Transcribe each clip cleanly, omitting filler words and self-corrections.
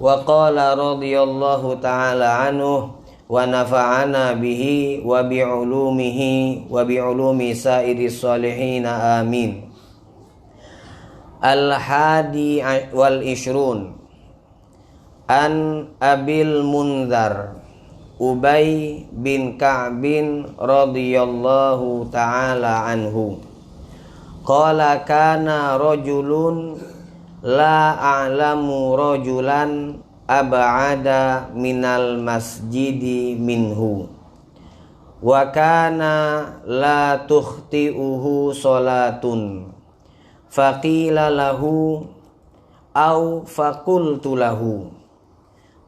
wa qala radhiyallahu ta'ala anhu wa nafa'ana bihi wa bi'ulumihi wa bi'ulumi sa'iris salihin amin. Al-hadi wal ishrun an Abil Munzar Ubay bin Ka'bin radhiyallahu ta'ala anhu qala kana rajulun la a'lamu rajulan ab'ada minal masjidi minhu wa kana la tukhti'uhu salatun faqila lahu au faqultu lahu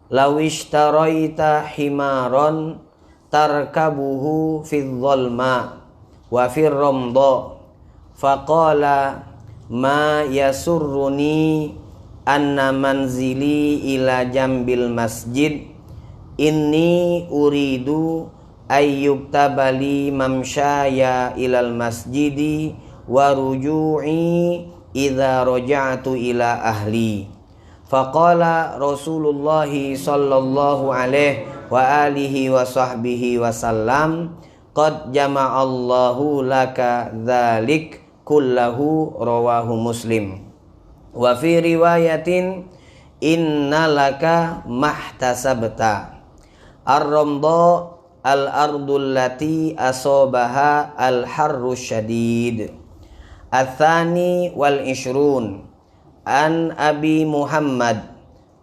law ishtaraita himaran tarkabuhu fil dhalma wa fir ramda faqala ma yasurruni anna manzili ila jambil masjid inni uridu ayyuktabali mamshaya ilal masjidi wa ruju'i idza raja'tu ila ahli. Faqala Rasulullah sallallahu alaihi wa alihi wa sahbihi wasallam qad jama'allahu laka dzalik kullahu rawahu Muslim. Wa fi riwayatin innalaka mahtasabta ar-ramda al-ardul lati asabaha al-harru syadid. Atsani wal ishrun an Abi Muhammad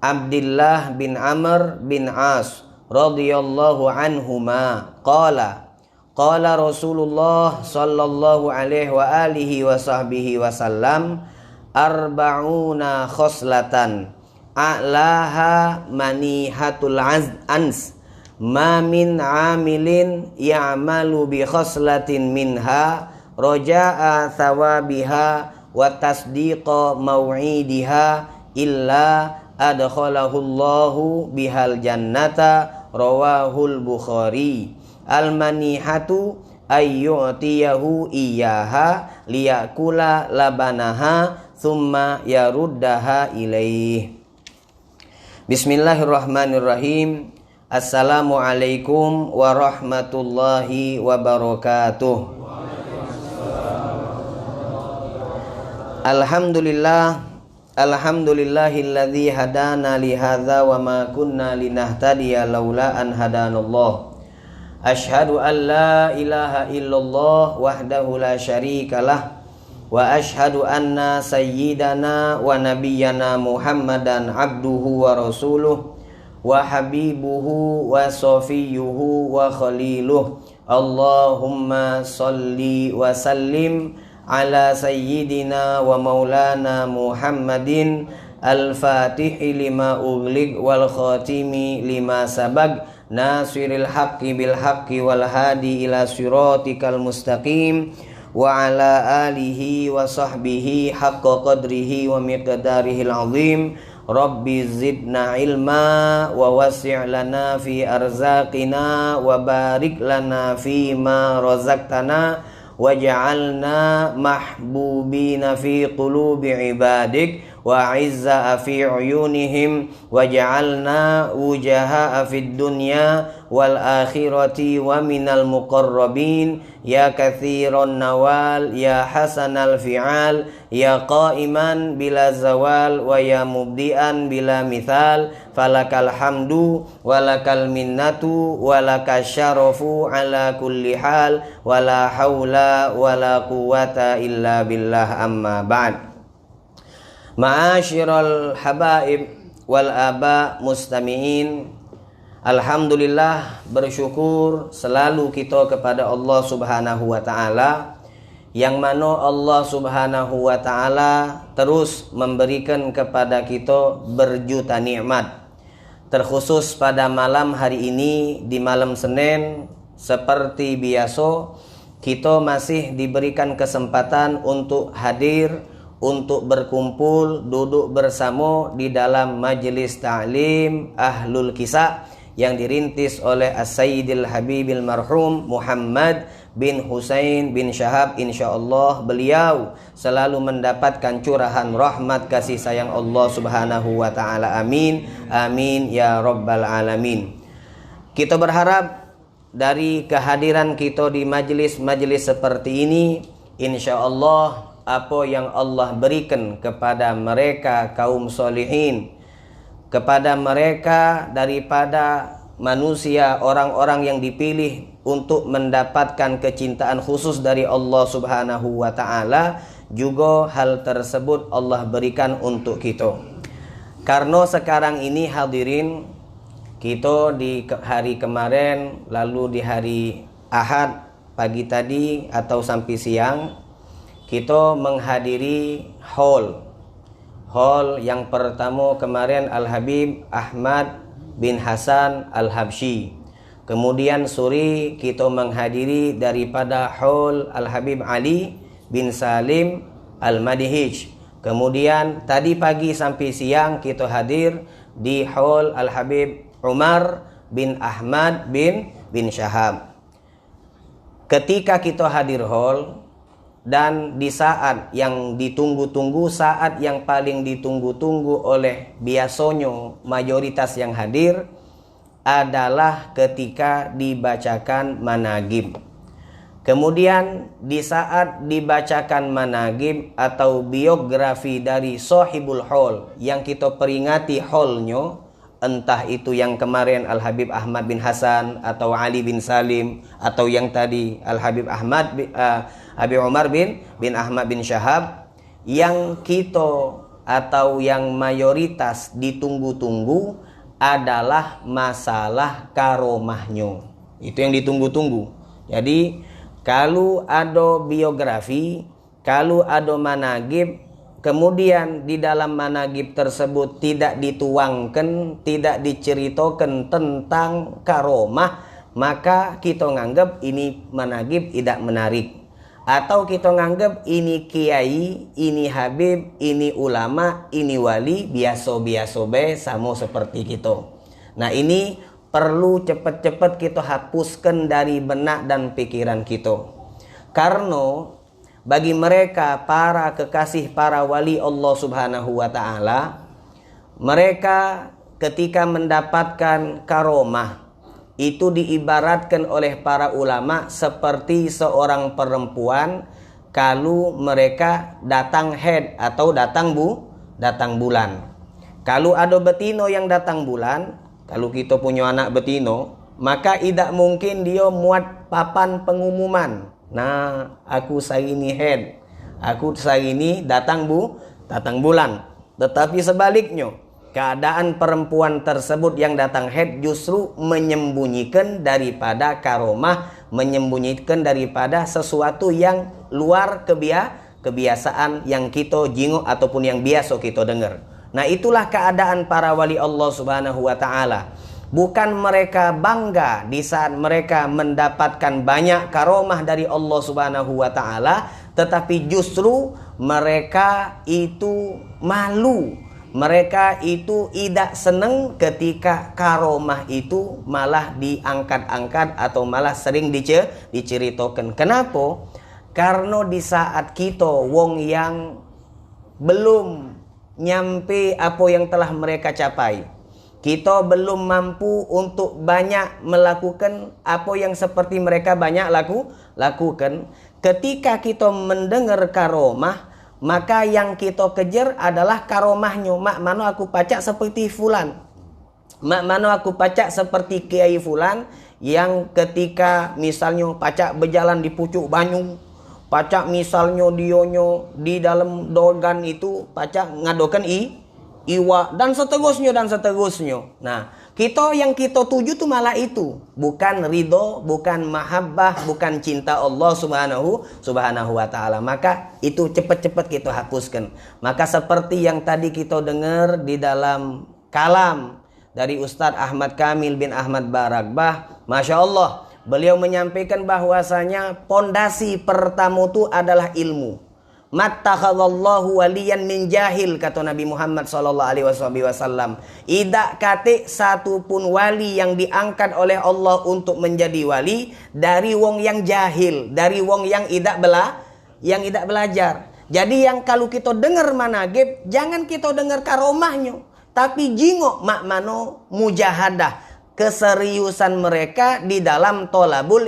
Abdullah bin Amr bin As radhiyallahu anhuma qala qala Rasulullah sallallahu alaihi wa alihi wa sahbihi wasallam arba'una khoslatan a'laha manihatul ans ma min amilin ya'malu bi khoslatin minha raja'a thawabiha wa tasdiqa mau'idiha illa adkhalahullahu bihal jannata rawahul Bukhari. Al-manihatu ayyu'tiyahu iyyaha liyakula labanaha thumma yaruddaha ilaih. Bismillahirrahmanirrahim. Assalamualaikum warahmatullahi wabarakatuh. Alhamdulillahilladzi hadana li hadza wa ma kunna linahtadiya laula an hadanallah. Asyhadu an la ilaha illallah wahdahu la syarikalah wa asyhadu anna sayyidana wa nabiyyana Muhammadan abduhu wa rasuluh wa habibuhu wa safiyuhu wa khaliluh. Allahumma salli wa sallim ala sayyidina wa maulana Muhammadin al-fatihi lima ughliq wal khatimi lima sabag nasiril haqqi bil haqqi wal hadi ila siratikal mustaqim wa ala alihi wa sahbihi haqqa qadrihi wa miqdarihil azim. Rabbi zidna ilma wa wasi' lana fi arzaqina wa barik lana fi ma razaqtana waj'alna mahbubina fi qulubi ibadik wa 'izza fi uyunihim waj'alna wujaha fid dunya wal akhirati wa minal muqarrabin ya katsiran nawal ya hasanal fi'al ya qa'iman bila zawal wa ya mubdian bila mithal falakal hamdu walakal minnatu walakal syarafu ala kulli hal wala haula wala quwata illa billah amma ba'd. Ma'asyiral habaib wal aba mustami'in, alhamdulillah, bersyukur selalu kita kepada Allah Subhanahu wa taala, yang mana Allah Subhanahu wa taala terus memberikan kepada kita berjuta nikmat. Terkhusus pada malam hari ini, di malam Senin, seperti biasa kita masih diberikan kesempatan untuk hadir, untuk berkumpul, duduk bersama di dalam majelis ta'lim Ahlul Kisah yang dirintis oleh As-Sayyidil Habibil Marhum Muhammad bin Husain bin Syahab. Insyaallah beliau selalu mendapatkan curahan rahmat kasih sayang Allah Subhanahu wa taala. Amin. Amin ya rabbal alamin. Kita berharap dari kehadiran kita di majelis-majelis seperti ini, insyaallah apa yang Allah berikan kepada mereka kaum solihin, kepada mereka daripada manusia, orang-orang yang dipilih untuk mendapatkan kecintaan khusus dari Allah Subhanahu wa taala, juga hal tersebut Allah berikan untuk kita. Karena sekarang ini hadirin, kita di hari kemarin, lalu di hari Ahad pagi tadi atau sampai siang, kita menghadiri haul yang pertama kemarin Al-Habib Ahmad bin Hasan Al-Habsyi. Kemudian sore kita menghadiri daripada haul Al-Habib Ali bin Salim Al-Madihij. Kemudian tadi pagi sampai siang kita hadir di haul Al-Habib Umar bin Ahmad bin Syahab. Ketika kita hadir haul, dan di saat yang ditunggu-tunggu, saat yang paling ditunggu-tunggu oleh biasanya mayoritas yang hadir adalah ketika dibacakan managib. Kemudian di saat dibacakan managib atau biografi dari sahibul haul yang kita peringati haulnya, entah itu yang kemarin Al-Habib Ahmad bin Hasan atau Ali bin Salim, atau yang tadi Al-Habib Habib Umar bin Ahmad bin Syahab, yang kita atau yang mayoritas ditunggu-tunggu adalah masalah karomahnya. Itu yang ditunggu-tunggu. Jadi kalau ada biografi, kalau ada managib, kemudian di dalam managib tersebut tidak dituangkan, tidak diceritakan tentang karomah, maka kita nganggap ini managib tidak menarik. Atau kita nganggap ini kiai, ini habib, ini ulama, ini wali, biasa-biasa be sama seperti kita. Nah ini perlu cepat-cepat kita hapuskan dari benak dan pikiran kita. Karena bagi mereka para kekasih, para wali Allah Subhanahu wa taala, mereka ketika mendapatkan karomah itu diibaratkan oleh para ulama seperti seorang perempuan kalau mereka datang haid atau datang bulan. Kalau ada betino yang datang bulan, kalau kita punya anak betino, maka tidak mungkin dia muat papan pengumuman. Nah, aku saya ini haid, aku saya ini datang bulan. Tetapi sebaliknya, keadaan perempuan tersebut yang datang haid justru menyembunyikan daripada karomah, menyembunyikan daripada sesuatu yang luar kebiasaan yang kita jingok ataupun yang biasa kita dengar. Nah, itulah keadaan para wali Allah Subhanahu wa taala. Bukan mereka bangga di saat mereka mendapatkan banyak karomah dari Allah Subhanahu wa taala, tetapi justru mereka itu malu. Mereka itu tidak senang ketika karomah itu malah diangkat-angkat atau malah sering diceritakan. Kenapa? Karena di saat kita wong yang belum nyampe apa yang telah mereka capai, kita belum mampu untuk banyak melakukan apa yang seperti mereka banyak lakukan. Ketika kita mendengar karomah, maka yang kita kejar adalah karomahnya. Mak mana aku pacak seperti fulan, mak mana aku pacak seperti kiai fulan, yang ketika misalnya pacak berjalan di pucuk banyu, pacak misalnya dionyo di dalam dogan itu pacak ngadokan iwa dan seterusnya. Nah, yang kita tuju tuh malah itu, bukan ridho, bukan mahabbah, bukan cinta Allah subhanahu wa ta'ala. Maka itu cepat-cepat kita hapuskan. Maka seperti yang tadi kita dengar di dalam kalam dari Ustadz Ahmad Kamil bin Ahmad Baragbah, Masya Allah, beliau menyampaikan bahwasanya pondasi pertama itu adalah ilmu. Mattakhadallahu waliyan min jahil, kata Nabi Muhammad sallallahu alaihi wasallam. Idak kate satu pun wali yang diangkat oleh Allah untuk menjadi wali dari wong yang jahil, dari wong yang idak belajar. Jadi yang kalau kita dengar managib, jangan kita dengar karomahnya, tapi jingok makmano mujahadah, keseriusan mereka di dalam tolabul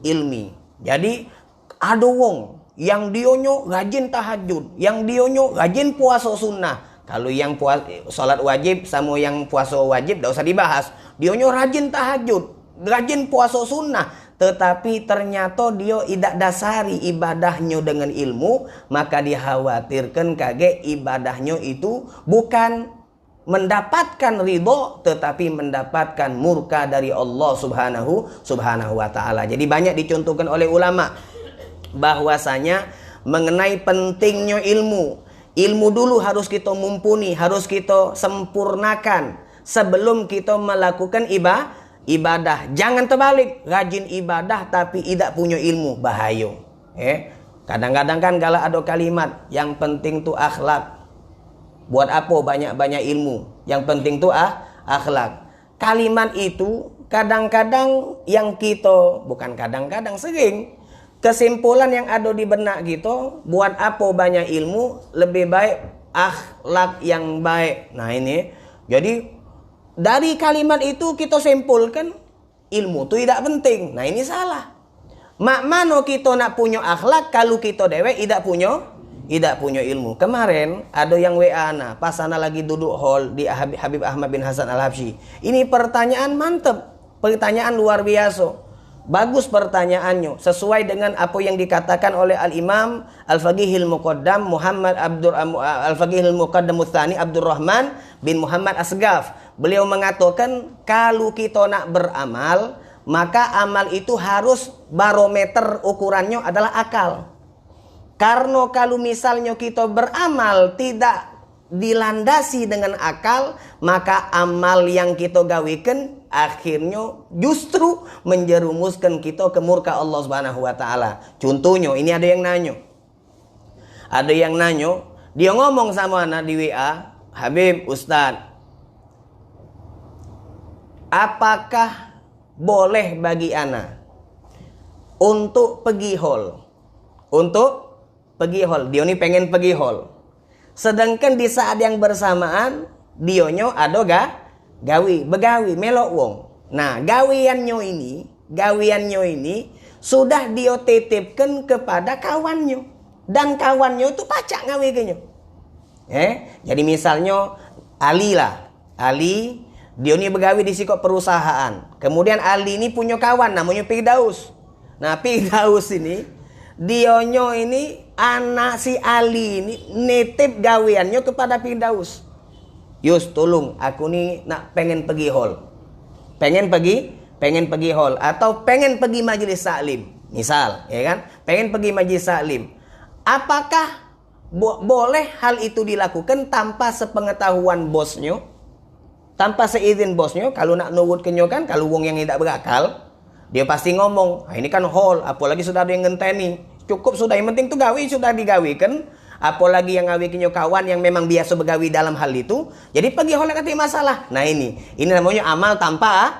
ilmi. Jadi ada wong yang dionyo rajin tahajud, yang dionyo rajin puasa sunnah. Kalau yang salat wajib sama yang puasa wajib tidak usah dibahas. Dionyo rajin tahajud, rajin puasa sunnah, tetapi ternyata dia tidak dasari ibadahnya dengan ilmu, maka dikhawatirkan kage ibadahnya itu bukan mendapatkan ridho, tetapi mendapatkan murka dari Allah subhanahu wa ta'ala. Jadi banyak dicontohkan oleh ulama bahwasanya mengenai pentingnya ilmu. Ilmu dulu harus kita mumpuni, harus kita sempurnakan sebelum kita melakukan ibadah. Jangan terbalik, rajin ibadah tapi tidak punya ilmu, bahaya. Kadang-kadang kan kalau ada kalimat yang penting tuh akhlak. Buat apa banyak-banyak ilmu? Yang penting tuh akhlak. Kalimat itu kadang-kadang yang kita, bukan kadang-kadang, sering kesimpulan yang ada di benak kita, buat apa banyak ilmu, lebih baik akhlak yang baik. Nah ini, jadi dari kalimat itu kita simpulkan ilmu itu tidak penting. Nah ini salah. Mak mano kita nak punya akhlak kalau kita dewek tidak punya ilmu. Kemarin ada yang WA ana, pas ana lagi duduk hall di Habib Ahmad bin Hasan Al-Habsyi. Ini pertanyaan mantep, pertanyaan luar biasa. Bagus pertanyaannya, sesuai dengan apa yang dikatakan oleh Al-Imam Al-Faqihil Muqaddam Al-Faqihil Muqaddam Tsani Abdurrahman bin Muhammad Asgaf. Beliau mengatakan kalau kita nak beramal, maka amal itu harus barometer ukurannya adalah akal. Karena kalau misalnya kita beramal tidak dilandasi dengan akal, maka amal yang kita gawikan akhirnya justru menjerumuskan kita ke murka Allah Subhanahu wa taala. Contohnya, ini ada yang nanya. Dia ngomong sama anak di WA, "Habib, Ustaz, apakah boleh bagi anak untuk pergi hall?" Untuk pergi hall. Dia ini pengen pergi hall. Sedangkan di saat yang bersamaan dionyo ada begawi melok wong. Nah, gawiannya ini sudah dia titipkan kepada kawannya, dan kawannya itu pacak ngawikannya. Jadi misalnya Ali dia ini begawi di sikap perusahaan. Kemudian Ali ini punya kawan namanya Firdaus. Nah, Firdaus ini dionyo ini anak si Ali ini nitip gawiannya kepada Firdaus. Yus, tolong aku nih nak pengen pergi hall. Pengen pergi hall atau pengen pergi majelis taklim. Misal, ya kan? Pengen pergi majelis taklim. Apakah boleh hal itu dilakukan tanpa sepengetahuan bosnya? Tanpa seizin bosnya? Kalau nak nurut kenyokan, kalau wong yang tidak berakal, dia pasti ngomong, ini kan hall, apalagi sudah ada yang ngenteni. Cukup sudah, yang penting tuh gawi sudah digawikan. Apalagi yang ngawikinnya kawan yang memang biasa begawi dalam hal itu. Jadi pergi hall kata masalah. Nah ini namanya amal tanpa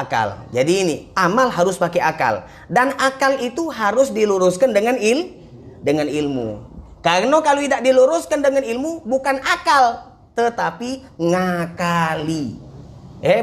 akal. Jadi ini amal harus pakai akal, dan akal itu harus diluruskan dengan ilmu. Karena kalau tidak diluruskan dengan ilmu, bukan akal tetapi ngakali.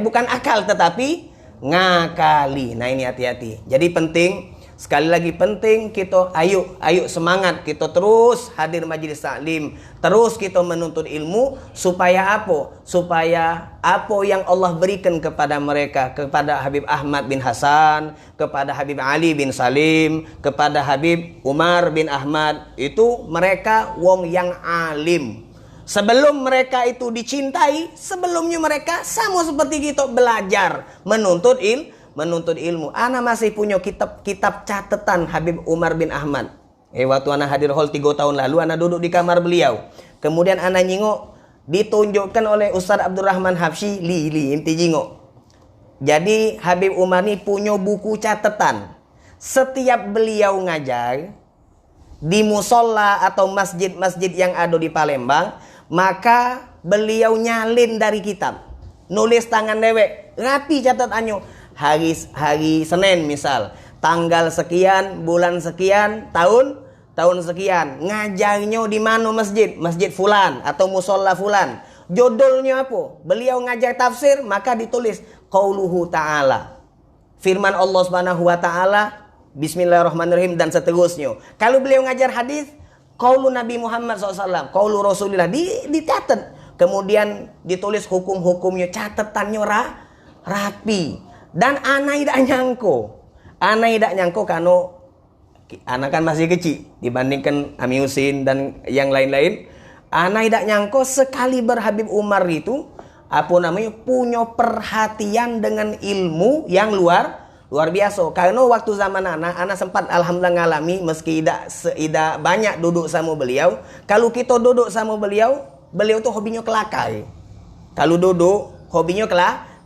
Bukan akal tetapi ngakali. Nah ini hati-hati. Jadi penting, sekali lagi penting kita ayo semangat, kita terus hadir majelis taklim, terus kita menuntut ilmu supaya apa? Supaya apa yang Allah berikan kepada mereka, kepada Habib Ahmad bin Hasan, kepada Habib Ali bin Salim, kepada Habib Umar bin Ahmad, itu mereka wong yang alim. Sebelum mereka itu dicintai, sebelumnya mereka sama seperti kita belajar menuntut ilmu. Ana masih punya kitab catatan Habib Umar bin Ahmad. Waktu ana hadir hall 3 tahun lalu, ana duduk di kamar beliau. Kemudian ana nyingok, ditunjukkan oleh Ustaz Abdurrahman Habsyi, inti jingok. Jadi Habib Umar ini punya buku catatan. Setiap beliau ngajar, di musola atau masjid-masjid yang ada di Palembang, maka beliau nyalin dari kitab, nulis tangan dewek, rapi catatannya, hari Senin misal, tanggal sekian, bulan sekian, tahun sekian, ngajarnya di mana masjid fulan atau musola fulan, judulnya apa, beliau ngajar tafsir, maka ditulis qauluhu ta'ala, firman Allah Subhanahu wa taala, bismillahirrahmanirrahim, dan seterusnya. Kalau beliau ngajar hadis, qaulu Nabi Muhammad SAW, qaulu Rasulullah, dicatat, kemudian ditulis hukum-hukumnya, catatannya rapi. Dan ana tidak nyangko karena anak kan masih kecil dibandingkan Ami Husin dan yang lain-lain. Ana tidak nyangko sekali Habib Umar itu punya perhatian dengan ilmu yang luar biasa. Karena waktu zaman anak sempat alhamdulillah ngalami, meski tidak banyak duduk sama beliau. Kalau kita duduk sama beliau tuh hobinya kelakar. Kalau duduk hobinya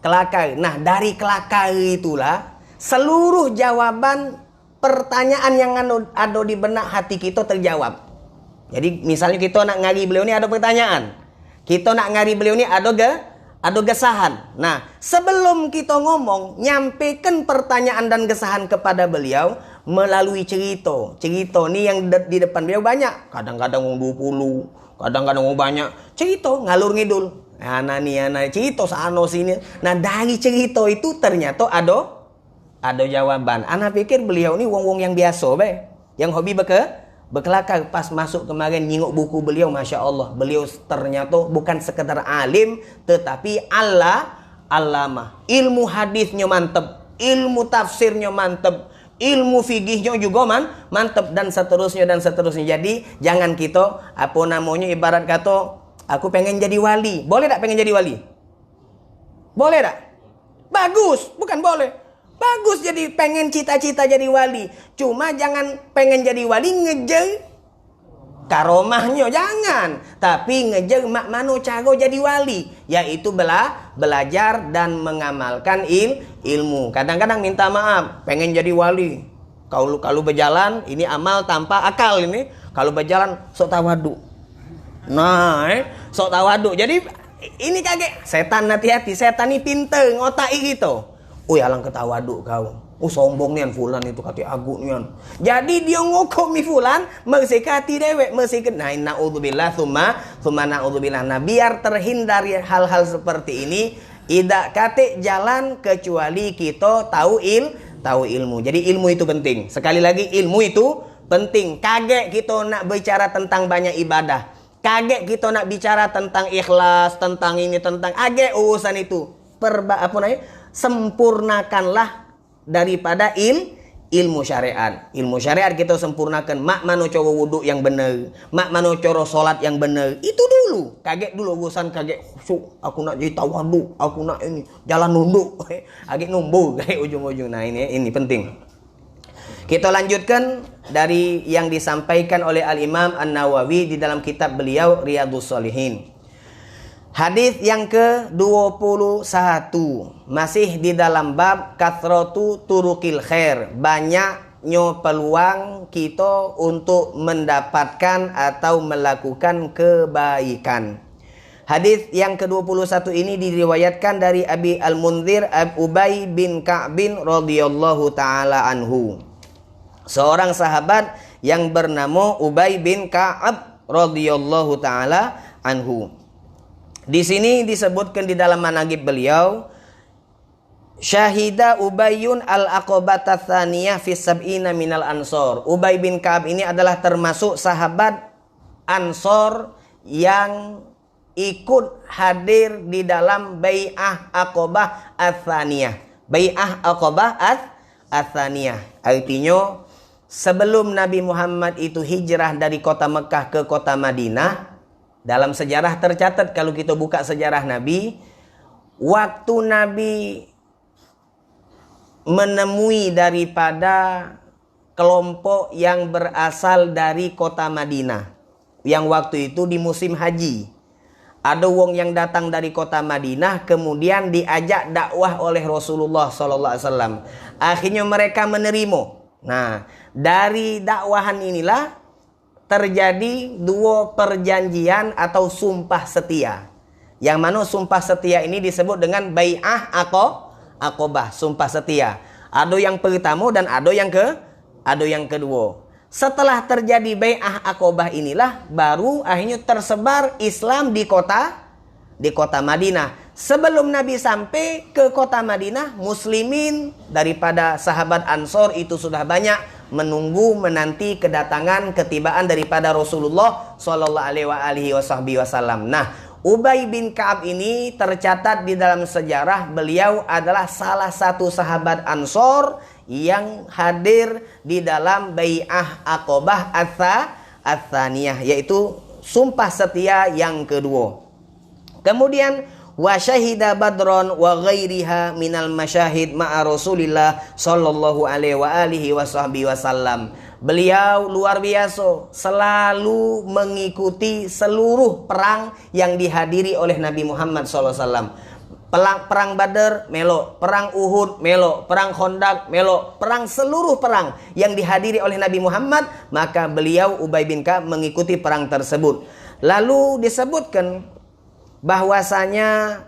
kelakar. Nah, dari kelakar itulah seluruh jawaban pertanyaan yang ada di benak hati kita terjawab. Jadi misalnya kita nak ngari beliau ni ada pertanyaan, kita nak ngari beliau ni ada gesahan. Nah, sebelum kita ngomong, nyampaikan pertanyaan dan gesahan kepada beliau melalui cerita. Cerita ni yang di depan beliau banyak. Kadang-kadang 20, kadang-kadang banyak. Cerita ngalur ngidul. Ana cerita sana sini. Nah, dari cerita itu ternyata ada jawaban. Ana pikir beliau ni wong-wong yang biasa yang hobi berkelakar. Pas masuk kemarin nyingok buku beliau, Masya Allah, beliau ternyata bukan sekedar alim, tetapi allamah. Ilmu hadisnya mantep, ilmu tafsirnya mantep, ilmu fikihnya juga mantep, dan seterusnya. Jadi jangan kita ibarat kata, aku pengen jadi wali. Boleh tak pengen jadi wali? Boleh tak? Bagus, bukan boleh. Bagus jadi pengen cita-cita jadi wali. Cuma jangan pengen jadi wali ngejar karomahnya, jangan. Tapi ngejar mano cara jadi wali, yaitu belajar dan mengamalkan ilmu. Kadang-kadang minta maaf, pengen jadi wali. Kalau berjalan, ini amal tanpa akal ini. Kalau berjalan sok tawadu. Nah, sok tawadu. Jadi ini kaget. Setan, hati-hati. Setan ini pinter ngotai gitu. Alang ketawadu kau. Sombong nian fulan itu kati agu nian. Jadi dia ngokomi fulan, mersikati dewek, nah na'udzubillah summa na'udzubillah. Nah, biar terhindar hal-hal seperti ini, tidak kate jalan kecuali kita tahu ilmu. Jadi ilmu itu penting. Sekali lagi, ilmu itu penting. Kaget kita nak bicara tentang banyak ibadah. Kaget kita nak bicara tentang ikhlas, tentang ini, tentang urusan itu. Sempurnakanlah daripada ilmu syariat. Ilmu syariat kita sempurnakan. Mak mano cara wuduk yang benar, mak mano cara solat yang benar. Itu dulu. Kaget dulu urusan kaget. Aku nak jadi tawadu, aku nak ini jalan nunduk. Agak numbuh kayak ujung-ujung. Nah, ini penting. Kita lanjutkan dari yang disampaikan oleh Al-Imam An-Nawawi di dalam kitab beliau Riyadhus Shalihin. Hadis yang ke-21 masih di dalam bab kathratu turukil khair, banyaknya peluang kita untuk mendapatkan atau melakukan kebaikan. Hadis yang ke-21 ini diriwayatkan dari Abi Al-Mundhir Ubay bin Ka'b radhiyallahu taala anhu. Seorang sahabat yang bernama Ubay bin Ka'ab radhiyallahu taala anhu. Di sini disebutkan di dalam manaqib beliau, syahida Ubayyun al-aqabata tsaniyah fi sab'ina minal ansor. Ubay bin Ka'ab ini adalah termasuk sahabat Ansor yang ikut hadir di dalam Bai'ah Aqabah Ats-Tsaniyah. Bai'ah Aqabah Ats-Tsaniyah artinya sebelum Nabi Muhammad itu hijrah dari kota Mekah ke kota Madinah. Dalam sejarah tercatat, kalau kita buka sejarah Nabi, waktu Nabi menemui daripada kelompok yang berasal dari kota Madinah, yang waktu itu di musim haji, ada wong yang datang dari kota Madinah, kemudian diajak dakwah oleh Rasulullah SAW. Akhirnya mereka menerima. Nah, dari dakwahan inilah terjadi dua perjanjian atau sumpah setia. Yang mana sumpah setia ini disebut dengan bai'ah aqobah, sumpah setia. Ada yang pertama dan ada yang kedua. Setelah terjadi bai'ah aqobah inilah baru akhirnya tersebar Islam di kota Madinah. Sebelum Nabi sampai ke kota Madinah, muslimin daripada sahabat Ansor itu sudah banyak menunggu menanti kedatangan ketibaan daripada Rasulullah sallallahu alaihi wasallam. Nah, Ubay bin Ka'ab ini tercatat di dalam sejarah beliau adalah salah satu sahabat Ansor yang hadir di dalam bai'ah aqobah ats-tsaniyah, yaitu sumpah setia yang kedua. Kemudian wa syahida badron wa ghairiha minal masyahid ma'a Rasulillah sallallahu alaihi wasallam. Beliau luar biasa, selalu mengikuti seluruh perang yang dihadiri oleh Nabi Muhammad SAW. Perang Badar, melok. Perang Uhud, melok. Perang Khandaq, melok. Seluruh perang yang dihadiri oleh Nabi Muhammad, maka beliau Ubay bin Ka'ab mengikuti perang tersebut. Lalu disebutkan bahwasanya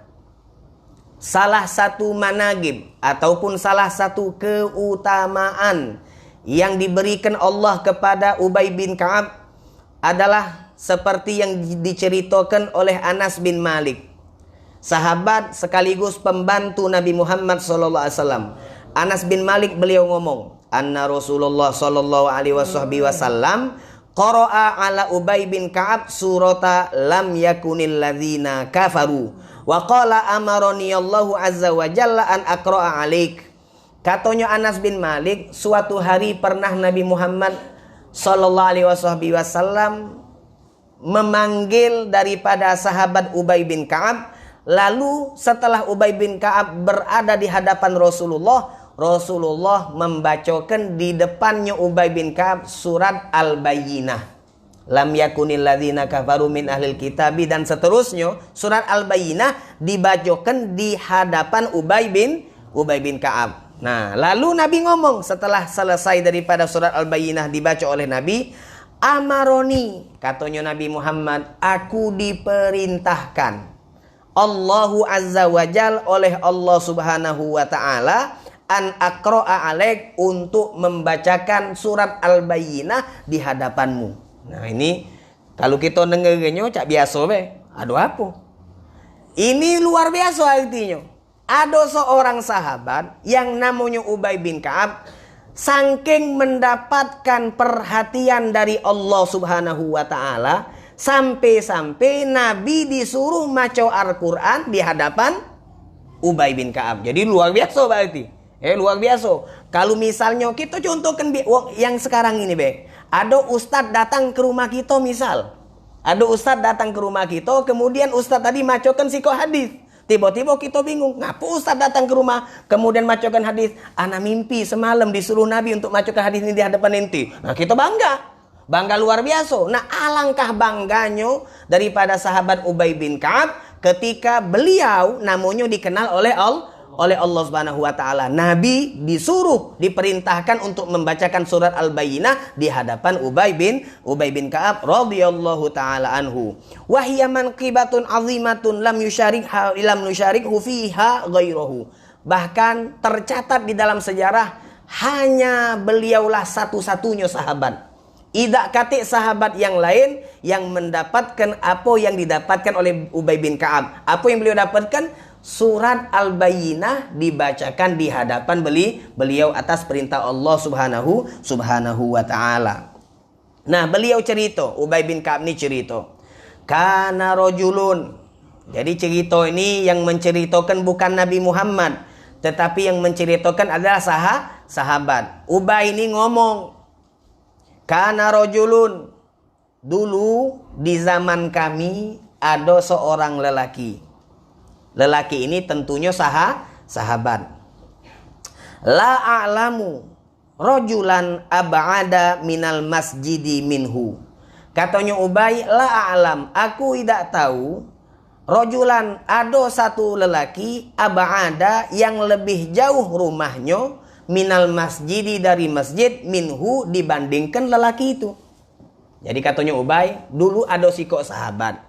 salah satu managib ataupun salah satu keutamaan yang diberikan Allah kepada Ubay bin Ka'ab adalah seperti yang diceritakan oleh Anas bin Malik, sahabat sekaligus pembantu Nabi Muhammad SAW. Anas bin Malik beliau ngomong, anna Rasulullah SAW qara'a ala Ubay bin Ka'ab surata lam yakunil ladzina kafaru wa qala amarani Allahu azza wa jalla an aqra'a alaik. Katanya Anas bin Malik, suatu hari pernah Nabi Muhammad sallallahu alaihi wasallam memanggil daripada sahabat Ubay bin Ka'ab. Lalu setelah Ubay bin Ka'ab berada di hadapan Rasulullah membacakan di depannya Ubay bin Ka'ab surat Al-Bayyinah. Lam yakunil ladzina kafaru min ahlil kitabi dan seterusnya. Surat Al-Bayyinah dibacakan di hadapan Ubay bin Ka'ab. Nah, lalu Nabi ngomong setelah selesai daripada surat Al-Bayyinah dibaca oleh Nabi, amaroni, katanya Nabi Muhammad, aku diperintahkan Allahu azza wa jal oleh Allah subhanahu wa ta'ala an aqra'a alaik, untuk membacakan surat Al-Bayyinah di hadapanmu. Nah, ini kalau kita dengarnya cak biasa be. Aduh apa? Ini luar biasa artinya. Ada seorang sahabat yang namanya Ubay bin Ka'ab, saking mendapatkan perhatian dari Allah subhanahu wa ta'ala, sampai-sampai Nabi disuruh maca Al-Quran di hadapan Ubay bin Ka'ab. Jadi luar biasa berarti. Luar biasa. Kalau misalnya kita contohkan yang sekarang ini be, ada ustadz datang ke rumah kita misal. Ada ustadz datang ke rumah kita, kemudian ustadz tadi macakan siko hadis. Tiba-tiba kita bingung, ngapa ustaz datang ke rumah kemudian macakan hadis? Ana mimpi semalam disuruh Nabi untuk macakan hadis ini di hadapan enti. Nah, kita bangga luar biasa. Nah, alangkah bangganya daripada sahabat Ubay bin Ka'ab ketika beliau namanya dikenal oleh Allah Subhanahu wa taala. Nabi diperintahkan untuk membacakan surat Al-Bayyinah di hadapan Ubay bin Ka'ab radhiyallahu taala anhu. Wa hiya manqibatun 'azimatun lam yusyarikhu fiha ghairuhu. Bahkan tercatat di dalam sejarah hanya beliaulah satu-satunya sahabat. Tidak katik sahabat yang lain yang mendapatkan apa yang didapatkan oleh Ubay bin Ka'ab. Apa yang beliau dapatkan? Surat Al-Bayyinah dibacakan di hadapan beliau atas perintah Allah subhanahu wa ta'ala. Nah, beliau cerita, Ubay bin Ka'ab ini cerita, kana rajulun. Jadi cerita ini yang menceritakan bukan Nabi Muhammad, tetapi yang menceritakan adalah sahabat. Ubay ini ngomong, kana rajulun, dulu di zaman kami ada seorang lelaki. Lelaki ini tentunya sahabat. La a'lamu rajulan ab'ada minal masjidi minhu. Katanya Ubay, la a'lam, aku tidak tahu, rajulan, ada satu lelaki, ab'ada, yang lebih jauh rumahnya, minal masjidi, dari masjid, minhu, dibandingkan lelaki itu. Jadi katanya Ubay, dulu ada sikok sahabat.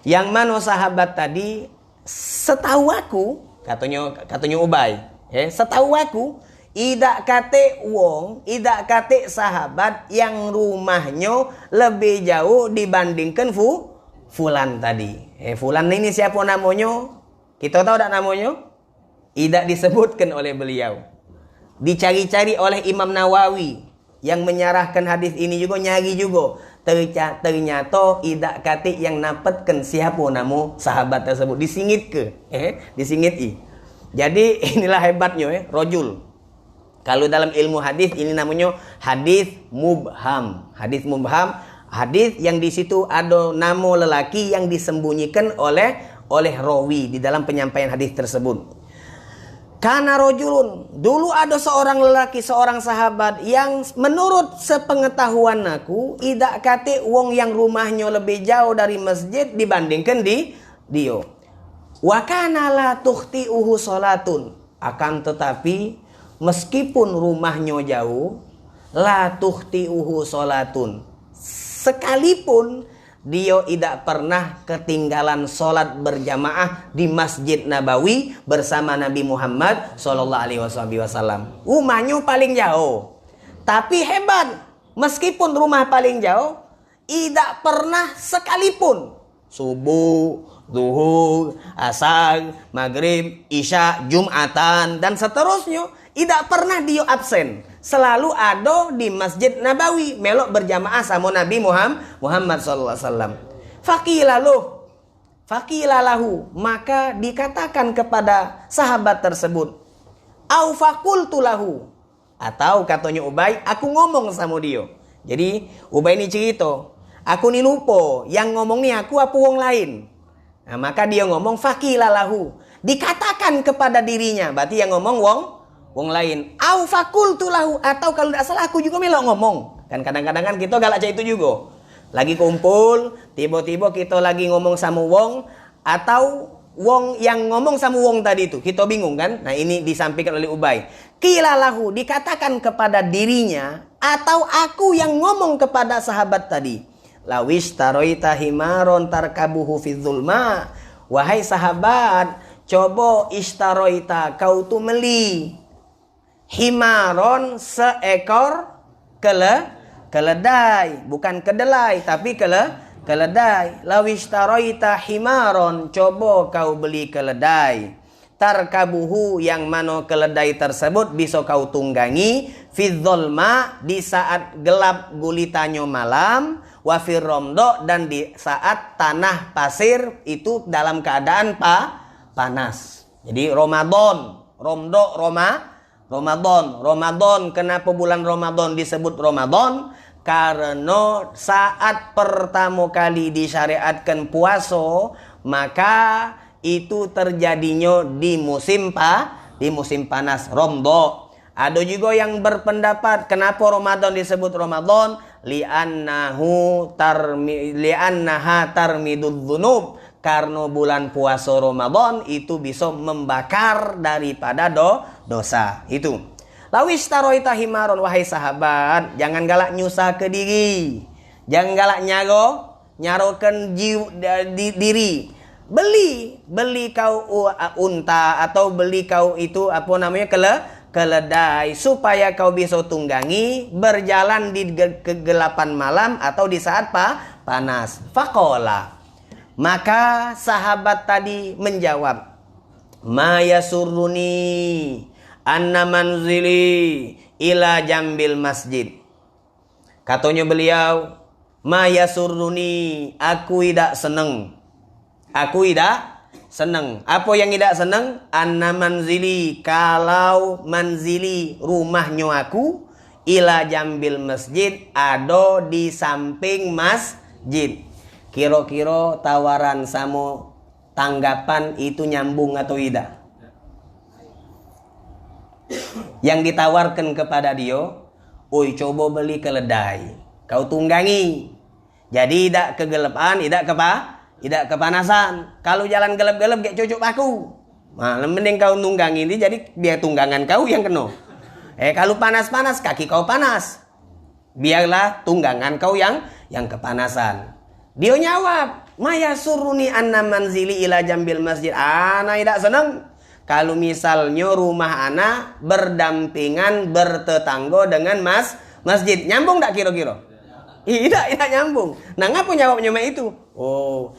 Yang mana sahabat tadi, setahu aku, katanya Ubay, setahu aku, idak kate wong, idak kate sahabat yang rumahnya lebih jauh dibandingkan Fulan tadi. Fulan ini siapa namanya? Kita tahu tak namanya? Tidak disebutkan oleh beliau. Dicari-cari oleh Imam Nawawi yang menyarahkan hadis ini juga, nyari juga. Ternyata tidak kate yang napetkan siapa nama sahabat tersebut. Disingit ke? Disingit. Jadi inilah hebatnya rojul. Kalau dalam ilmu hadis ini namanya hadis mubham. Hadis mubham, hadis yang di situ ada nama lelaki yang disembunyikan oleh rawi di dalam penyampaian hadis tersebut. Karena rojulun, dulu ada seorang lelaki, seorang sahabat yang menurut sepengetahuan aku, idak kate wong yang rumahnya lebih jauh dari masjid dibandingkan dia. Wa kana la tukhti'uhu salatun. Akan tetapi meskipun rumahnya jauh, la tukhti'uhu salatun. Sekalipun dia tidak pernah ketinggalan sholat berjamaah di Masjid Nabawi bersama Nabi Muhammad SAW. Rumahnya paling jauh. Tapi hebat. Meskipun rumah paling jauh, tidak pernah sekalipun. Subuh, zuhur, asar, maghrib, isya, jumatan, dan seterusnya. Tidak pernah dia absen. Selalu ada di Masjid Nabawi. Melok berjamaah sama Nabi Muhammad SAW. Faqilalahu. Maka dikatakan kepada sahabat tersebut. Au fakultu lahu. Atau katanya Ubay, aku ngomong sama dia. Jadi Ubay ini cerita. Aku ni lupa. Yang ngomong ni aku apa wong lain. Nah, maka dia ngomong faqilalahu. Dikatakan kepada dirinya. Berarti yang ngomong wong lain. Au fakultu lahu. Atau kalau tidak salah aku juga melok ngomong. Kan kadang-kadang kan kita galak cak itu juga. Lagi kumpul, tiba-tiba kita lagi ngomong sama wong. Atau wong yang ngomong sama wong tadi itu. Kita bingung kan? Nah ini disampaikan oleh Ubay. Qila lahu. Dikatakan kepada dirinya. Atau aku yang ngomong kepada sahabat tadi. Lawis taroita himaron tarkabuhu fi zulma. Wahai sahabat, coba istaroita, kau tu meli himaron, seekor keledai, bukan kedelai tapi keledai. Lawis taroita himaron, coba kau beli keledai. Tarkabuhu, yang mana keledai tersebut bisa kau tunggangi fi zulma, di saat gelap gulitanya malam. Wafir romdo, dan di saat tanah pasir itu dalam keadaan panas. Jadi Ramadan, romdo Ramadan. Kenapa bulan Ramadan disebut Ramadan? Karena saat pertama kali disyariatkan puasa, maka itu terjadinya di musim panas, romdo. Ada juga yang berpendapat kenapa Ramadan disebut Ramadan? Li'annaha tarmidudz dzunub, karena bulan puasa Ramadan itu bisa membakar daripada dosa. Itu. Lawis taroita himaron, wahai sahabat, jangan galak nyusah ke diri. Jangan galak nyarokan diri. Beli kau unta, atau beli kau itu apa namanya keledai, supaya kau bisa tunggangi berjalan di kegelapan malam atau di saat panas. Faqala, maka sahabat tadi menjawab, ma yasurruni anna manzili ila jambil masjid. Katanya beliau, ma yasurruni, aku tidak senang. Apa yang tidak senang? Anna manzili, kalau manzili rumahnya aku, ila jambil masjid, ada di samping masjid. Kira-kira tawaran sama tanggapan itu nyambung atau tidak? Yang ditawarkan kepada dia, oi coba beli keledai, kau tunggangi. Jadi tidak kegelapan, tidak kepanasan. Kalau jalan gelap-gelap kayak cocok aku. Nah, mending kau tunggangi ini, jadi biar tunggangan kau yang kena. Kalau panas-panas kaki kau panas. Biarlah tunggangan kau yang yang kepanasan. Dia jawab, "Maya suruni anna manzili ila jambil masjid." Ana tidak senang kalau misalnya rumah ana berdampingan bertetangga dengan masjid. Nyambung tak kira-kira? Tidak nyambung. Nah, ngapa jawabnya itu? Oh,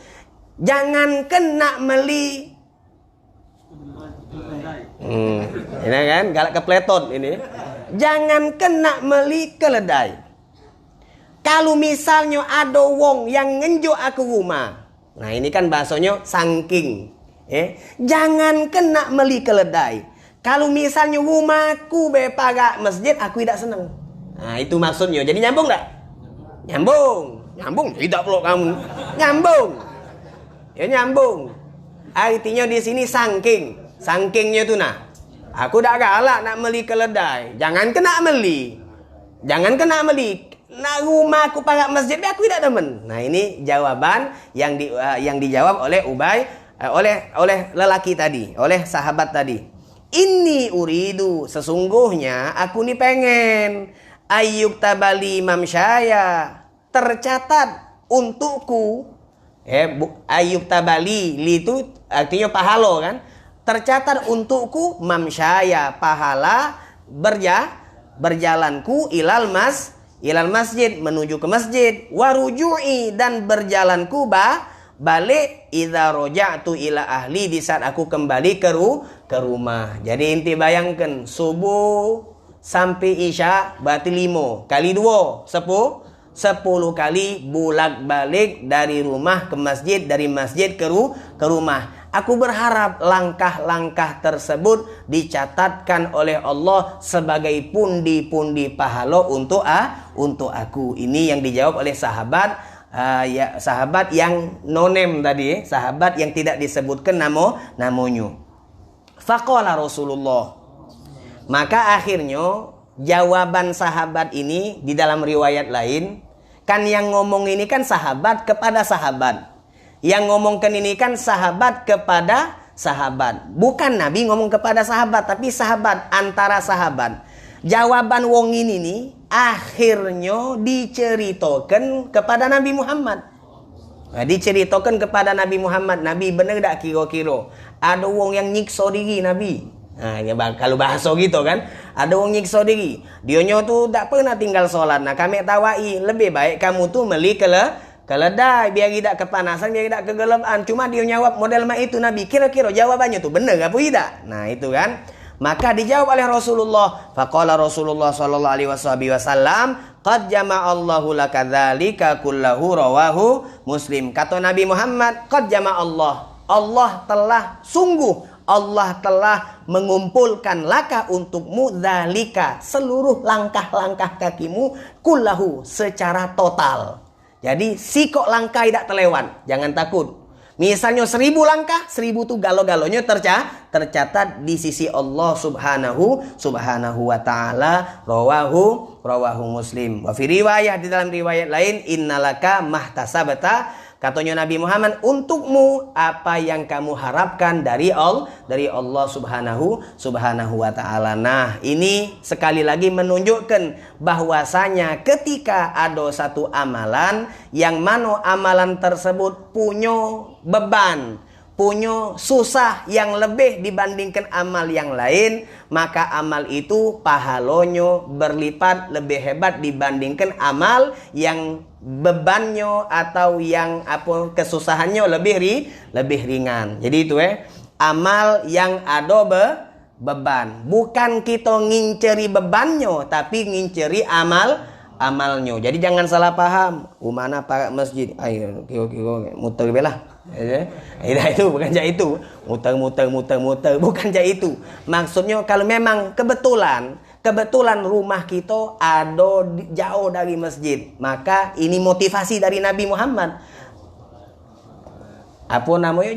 jangan kena meli. Ini kan galak kepletot ini. Jangan kena meli keledai. Kalau misalnya ada wong yang ngenjuk aku rumah. Nah, ini kan bahasanya sangking. Jangan kena meli keledai. Kalau misalnya rumahku beparak masjid, aku tidak senang. Nah, itu maksudnya. Jadi nyambung tak? Nyambung. Tidak perlu kamu. Nyambung. Ya nyambung. Artinya di sini sangking. Sangkingnya itu nah. Aku tak galak nak meli keledai. Jangan kena meli. Nak rumah aku parak masjid, aku tidak demen. Nah, ini jawaban yang dijawab oleh Ubay, oleh lelaki tadi, oleh sahabat tadi. Ini uridu, sesungguhnya aku ni pengen ayyuk tabali mamsyaya, tercatat untukku. Ayyuk tabali, li itu artinya pahala kan? Tercatat untukku mamsyaya, pahala berjalanku ilal masjid, menuju ke masjid, waruju'i, dan berjalanku balik idza raja'tu ila ahli, di saat aku kembali ke rumah. Jadi inti bayangkan subuh sampai isya berarti 5 kali 2 10 kali bolak-balik dari rumah ke masjid, dari masjid ke rumah. Aku berharap langkah-langkah tersebut dicatatkan oleh Allah sebagai pundi-pundi pahala untuk aku. Ini yang dijawab oleh sahabat yang nonem tadi, sahabat yang tidak disebutkan namanya. Faqala Rasulullah. Maka akhirnya jawaban sahabat ini di dalam riwayat lain, kan yang ngomong ini kan sahabat kepada sahabat. Yang ngomongkan ini kan sahabat kepada sahabat. Bukan Nabi ngomong kepada sahabat, tapi sahabat antara sahabat. Jawaban wong ini nih akhirnya diceritakan kepada Nabi Muhammad. Diceritakan kepada Nabi Muhammad. Nabi benar tak kira-kira ada wong yang nyiksa diri Nabi. Nah, ya, kalau bahasa gitu kan, ada wong nyiksa diri. Dionyo tuh tak pernah tinggal sholat. Nah, kami tawai, lebih baik kamu tuh meli keledai biar tidak kepanasan, biar tidak kegelapan. Cuma dia jawab model itu Nabi. Kira-kira jawabannya tuh benar apa tidak? Nah, itu kan. Maka dijawab oleh Rasulullah. Faqala Rasulullah sallallahu alaihi wasallam, qad jama'allahu laka dzalika kullahu rawahu Muslim. Kata Nabi Muhammad, qad jama'allah. Allah telah mengumpulkan laka untukmu dzalika, seluruh langkah-langkah kakimu, kullahu, secara total. Jadi sikok langkah tidak terlewat. Jangan takut. Misalnya 1000 langkah, 1000 itu galo-galonya tercatat di sisi Allah subhanahu wa ta'ala. Rawahu Muslim. Wa fi riwayah, di dalam riwayat lain, innalaka mahtasabata, katanya Nabi Muhammad, untukmu apa yang kamu harapkan dari Allah subhanahu wa ta'ala. Nah, ini sekali lagi menunjukkan bahwasanya ketika ada satu amalan yang mana amalan tersebut punya beban, punya susah yang lebih dibandingkan amal yang lain, maka amal itu pahalanya berlipat lebih hebat dibandingkan amal yang bebannya atau yang kesusahannya lebih ringan. Jadi itu amal yang ada beban. Bukan kita nginceri bebannya, tapi nginceri amalnya. Jadi jangan salah paham. Mana parak masjid? Ayo kira-kira muter belah. Itu bukan jahit itu. Muter bukan jahit itu. Maksudnya kalau memang kebetulan rumah kita ada jauh dari masjid, maka ini motivasi dari Nabi Muhammad.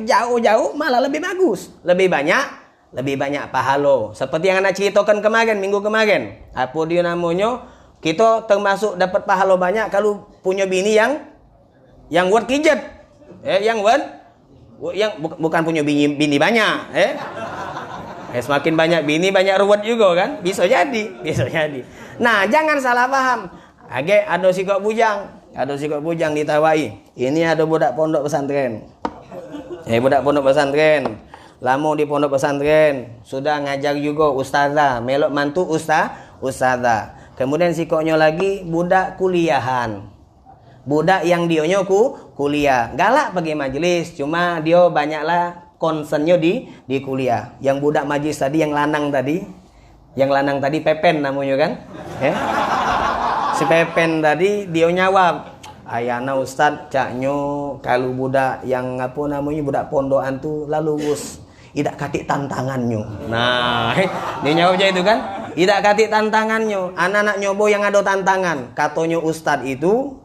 Jauh-jauh malah lebih bagus, lebih banyak pahala. Seperti yang anak ceritakan minggu kemarin. Apa dia namanya? Kita termasuk dapat pahala banyak kalau punya bini yang buat kijet. Bukan punya bini banyak, semakin banyak bini banyak ruwet juga kan, bisa jadi. Nah, jangan salah paham. Ada sikap bujang, Ada sikok bujang ditawai. Ini ada budak pondok pesantren. Budak pondok pesantren. Lama di pondok pesantren. Sudah ngajar juga ustazah. Melok mantu ustazah. Kemudian sikoknya lagi budak kuliahan. Budak yang dionyo kuliah. Galak pergi majelis. Cuma dia banyaklah concernnya di kuliah. Yang budak majelis tadi, yang lanang tadi Pepen namanya kan. Si Pepen tadi dia nyawab, ayana Ustad caknyo kalau budak yang budak pondokan tu lalu lulus tidak katik tantangannya. Nah, dia nyawabnya itu kan, tidak katik tantangannya. Anak-anak nyobo yang ada tantangan. Katanya Ustad itu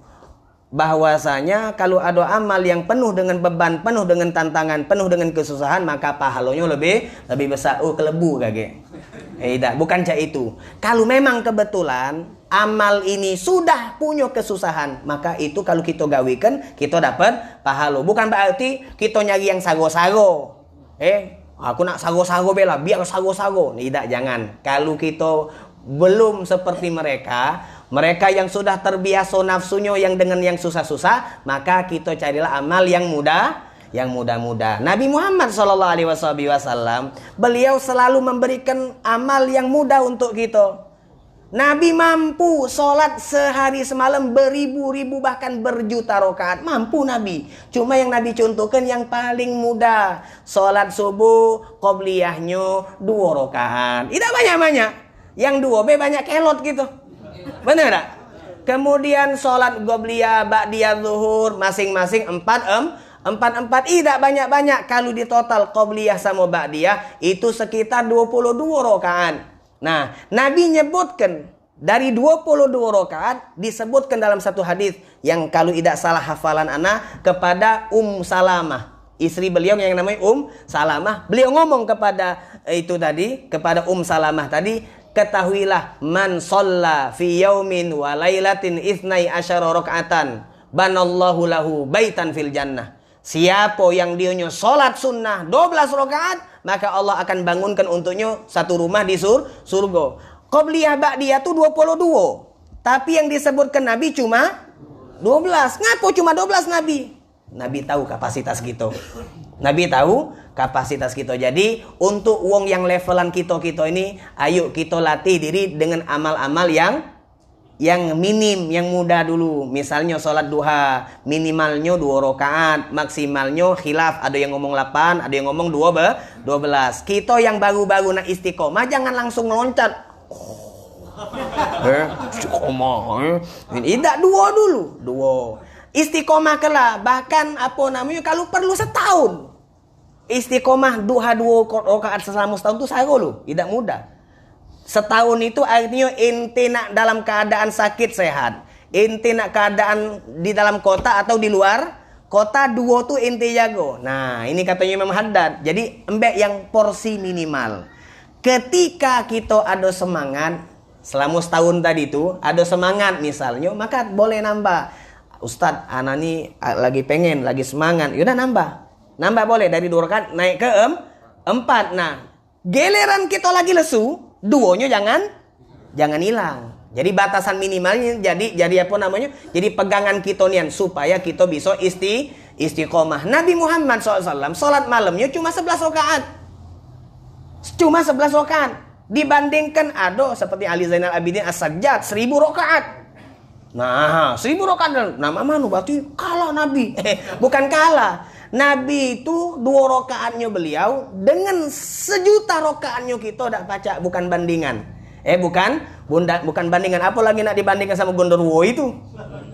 bahwasanya kalau ada amal yang penuh dengan beban, penuh dengan tantangan, penuh dengan kesusahan, maka pahalanya lebih besar. Oh, kelebu kage. Tidak, bukan cak itu. Kalau memang kebetulan amal ini sudah punya kesusahan, maka itu kalau kita gawikan, kita dapat pahala. Bukan berarti kita nyari yang sago-sago. Aku nak sago-sago bela, biar sago-sago. Tidak, jangan. Kalau kita belum seperti mereka yang sudah terbiasa nafsunya yang dengan yang susah-susah, maka kita carilah amal yang mudah-mudah. Nabi Muhammad SAW, beliau selalu memberikan amal yang mudah untuk kita. Nabi mampu sholat sehari semalam beribu-ribu bahkan berjuta rakaat. Mampu Nabi. Cuma yang Nabi contohkan yang paling mudah. Sholat subuh, qobliyahnya 2 rakaat. Tidak banyak-banyak. Yang 2 banyak kelot gitu. Benar tak? Kemudian sholat qobliyah, ba'diyah, zuhur masing-masing 4 tidak banyak-banyak. Kalau di total qobliyah sama ba'diyah itu sekitar 22 rakaat. Nah, Nabi nyebutkan dari 22 rakaat disebutkan dalam satu hadis yang kalau tidak salah hafalan anak kepada Salamah, istri beliau yang namanya Salamah. Beliau ngomong kepada kepada Salamah tadi, ketahuilah man shalla fi yaumin wa lailatin 12 rakaatan banallahu lahu baitan fil jannah. Siapa yang dionya sholat sunnah 12 rakaat, maka Allah akan bangunkan untuknya satu rumah di surga. Qobliyah ba'diyah itu 22. Tapi yang disebutkan Nabi cuma 12. Ngaku cuma 12 Nabi? Nabi tahu kapasitas kita. Jadi untuk wong yang levelan kita ini, ayo kita latih diri dengan amal-amal yang minim, yang mudah dulu. Misalnya sholat duha, minimalnya 2 rakaat, maksimalnya khilaf. Ada yang ngomong 8, ada yang ngomong 12. Kita yang baru-baru nak istiqomah jangan langsung loncat. Istiqomah. Tidak, 2 dulu. 2. Istiqomah kelak. Bahkan kalau perlu setahun. Istiqomah duha 2 rakaat selama setahun itu saya loh. Tidak mudah. Setahun itu artinya ente nak dalam keadaan sakit sehat. Ente nak keadaan di dalam kota atau di luar kota, 2 tuh ente jago. Nah, ini katanya Imam Haddad. Jadi embek yang porsi minimal. Ketika kita ada semangat selama setahun tadi itu, ada semangat misalnya, maka boleh nambah. Ustadz, anak ini lagi semangat. Yaudah nambah boleh dari 2 rakaat naik ke 4. Nah, giliran kita lagi lesu, 2-nya jangan hilang. Jadi batasan minimalnya jadi pegangan kita nian supaya kita bisa istiqomah. Nabi Muhammad SAW salat malamnya cuma 11 rakaat. Dibandingkan ada seperti Ali Zainal Abidin As-Sajjad 1000 rakaat. Nah, 1000 rakaat nama manu berarti kalah Nabi. Bukan kalah. Nabi itu 2 rakaatnya beliau dengan 1.000.000 rakaatnya kita tak baca, bukan bandingan. Bukan bandingan. Apalagi nak dibandingkan sama Gondorwo itu.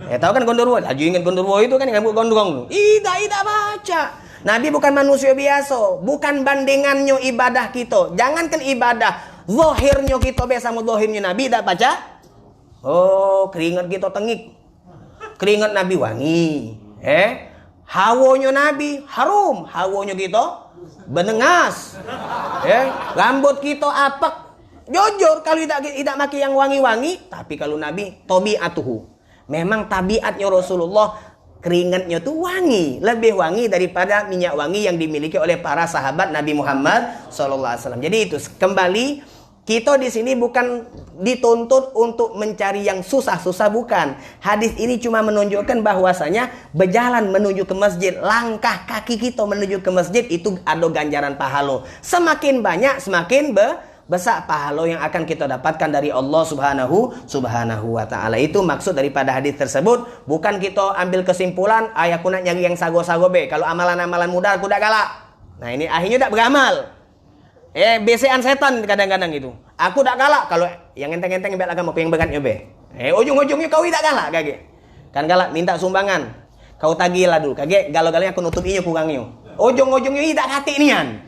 Tahu kan Gondorwo? Laju ingat Gondorwo itu kan yang gondrong. Tidak baca. Nabi bukan manusia biasa, bukan bandingannya ibadah kita. Jangankan ibadah, zahirnya kita biasa sama zahirnya Nabi tak baca. Oh, keringat kita tengik. Keringat Nabi wangi. Hawonya Nabi harum, hawonya kita benengas. Rambut kita apek. Jujur kalau tidak pakai yang wangi-wangi, tapi kalau Nabi tabiatuhu. Memang tabiatnya Rasulullah keringatnya tuh wangi, lebih wangi daripada minyak wangi yang dimiliki oleh para sahabat Nabi Muhammad SAW. Jadi itu kembali Kita di sini bukan dituntut untuk mencari yang susah-susah, bukan. Hadis ini cuma menunjukkan bahwasanya berjalan menuju ke masjid, langkah kaki kita menuju ke masjid itu ada ganjaran pahala. Semakin banyak, semakin besar pahala yang akan kita dapatkan dari Allah Subhanahu wa taala. Itu maksud daripada hadis tersebut. Bukan kita ambil kesimpulan, aku nak nyari yang sago-sago be. Kalau amalan-amalan mudah aku tak galak. Nah, ini akhirnya tak beramal. Besean setan kadang-kadang itu. Aku tak galak kalau yang enteng-enteng bet agama yang beratnya be. Ujung-ujungnya kau tak galak kage. Kan galak minta sumbangan. Kau tagih lah dulu. Kage galau-galanya aku nutup iyo kurangnya. Ujung-ujungnya tak hati nian.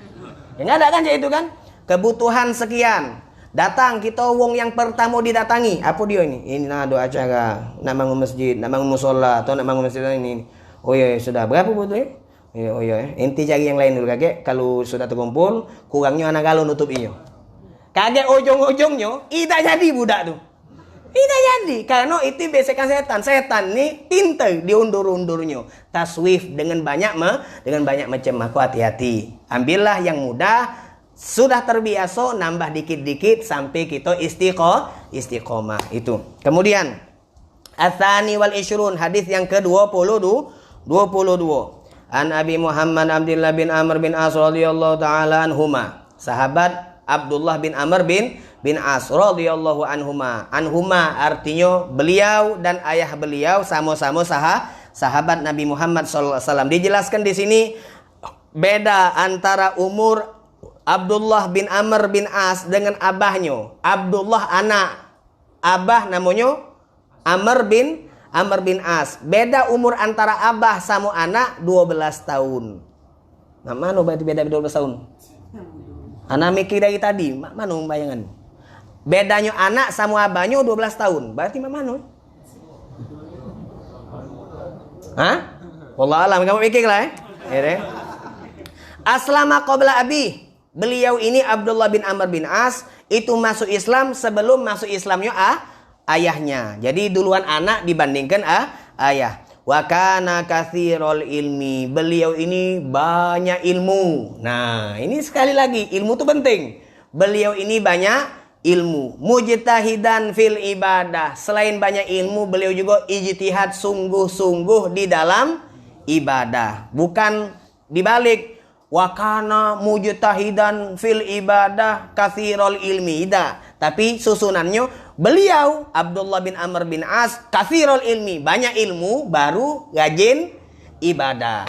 Ya enggak ada kan itu kan? Kebutuhan sekian. Datang kita wong yang pertama didatangi. Apa dia ini? Ini nak ada acara, nak bangun masjid, nak bangun musola atau nak bangun masjid ini. Oh iya, sudah berapa butuh? Oh iya, inti cari yang lain dulu kakek. Kalau sudah terkumpul, kurangnya anak galau nutup iyo. Kakek ujung-ujungnya, tidak jadi budak tuh. Tidak jadi, karena itu besekan setan. Setan nih pintar diundur-undurnya. Taswif dengan banyak macam. Aku hati-hati. Ambillah yang mudah. Sudah terbiasa, nambah dikit-dikit sampai kita istiqomah itu. Kemudian, Atsani wal Ishrun, hadis yang ke-22. An Abi Muhammad Abdullah bin Amr bin As radhiyallahu taala anhuma. Sahabat Abdullah bin Amr bin As radhiyallahu anhuma. Anhuma artinya beliau dan ayah beliau sama-sama sahabat Nabi Muhammad sallallahu alaihi wasallam. Dijelaskan di sini beda antara umur Abdullah bin Amr bin As dengan abahnya. Abdullah anak, abah namanya Amr bin As. Beda umur antara abah sama anak 12 tahun. Nah, mana berarti beda 12 tahun? Anak mikir dari tadi, mana bayangan? Bedanya anak sama abahnya 12 tahun. Berarti mana? Hah? Wallah alam, kamu mikir lah Aslama qabla abi. Beliau ini Abdullah bin Amr bin As itu masuk Islam sebelum masuk Islamnya ayahnya. Jadi duluan anak dibandingkan ayah. Wa kana katsirul ilmi. Beliau ini banyak ilmu. Nah, ini sekali lagi ilmu itu penting. Beliau ini banyak ilmu. Mujtahidan fil ibadah. Selain banyak ilmu, beliau juga ijtihad sungguh-sungguh di dalam ibadah. Bukan dibalik. Wa kana mujtahidan fil ibadah katsirul ilmi. Tapi susunannya beliau Abdullah bin Amr bin As katsirul ilmi, banyak ilmu baru rajin ibadah.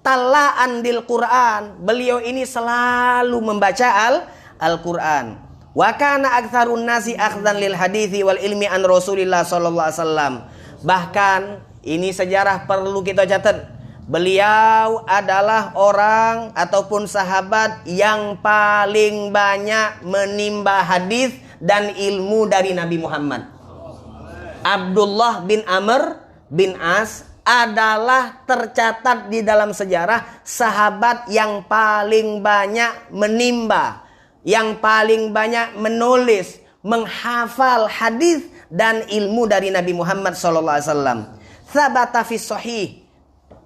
Talaan dil Quran. Beliau ini selalu membaca Al-Quran. Wa kana aktsarun nasi akhdhan lil hadithi wal ilmi an Rasulillah sallallahu alaihi wasallam. Bahkan ini sejarah perlu kita catat. Beliau adalah orang ataupun sahabat yang paling banyak menimba hadis dan ilmu dari Nabi Muhammad. Abdullah bin Amr bin As adalah tercatat di dalam sejarah sahabat yang paling banyak menimba, yang paling banyak menulis, menghafal hadis dan ilmu dari Nabi Muhammad sallallahu alaihi wasallam. Tsabata fi sahih,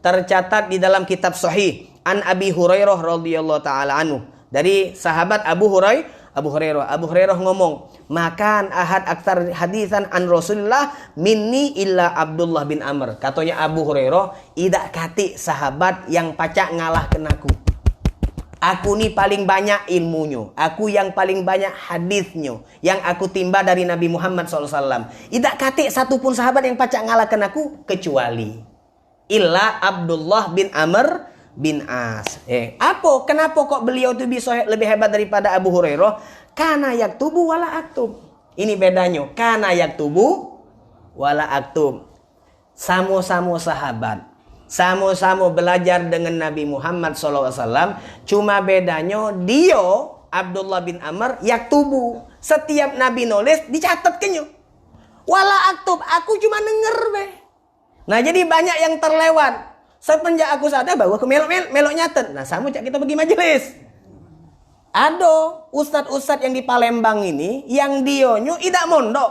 tercatat di dalam kitab sahih an Abi Hurairah radhiyallahu taala anhu, dari sahabat Abu Hurairah ngomong, makan ahad aktsar hadisan an Rasulullah minni illa Abdullah bin Amr. Katanya Abu Hurairah, idak kati sahabat yang pacak ngalahkan aku. Aku ni paling banyak ilmunya, aku yang paling banyak hadisnya yang aku timba dari Nabi Muhammad SAW. Idak kati satu pun sahabat yang pacak ngalahkan aku kecuali illa Abdullah bin Amr bin As. Kenapa kok beliau itu bisa lebih hebat daripada Abu Hurairah? Kana yaktubu wala aktub. Ini bedanya. Kana yaktubu wala aktub. Sama-sama sahabat, sama-sama belajar dengan Nabi Muhammad SAW. Cuma bedanya dia Abdullah bin Amr yaktubu. Setiap Nabi nulis dicatatkannya. Wala aktub, aku cuma denger be. Nah, jadi banyak yang terlewat. Semenjak aku sadar bahwa aku melok nyatet. Nah, sama cak kita pergi majelis. Ada ustad-ustad yang di Palembang ini yang dionyo tidak mondok.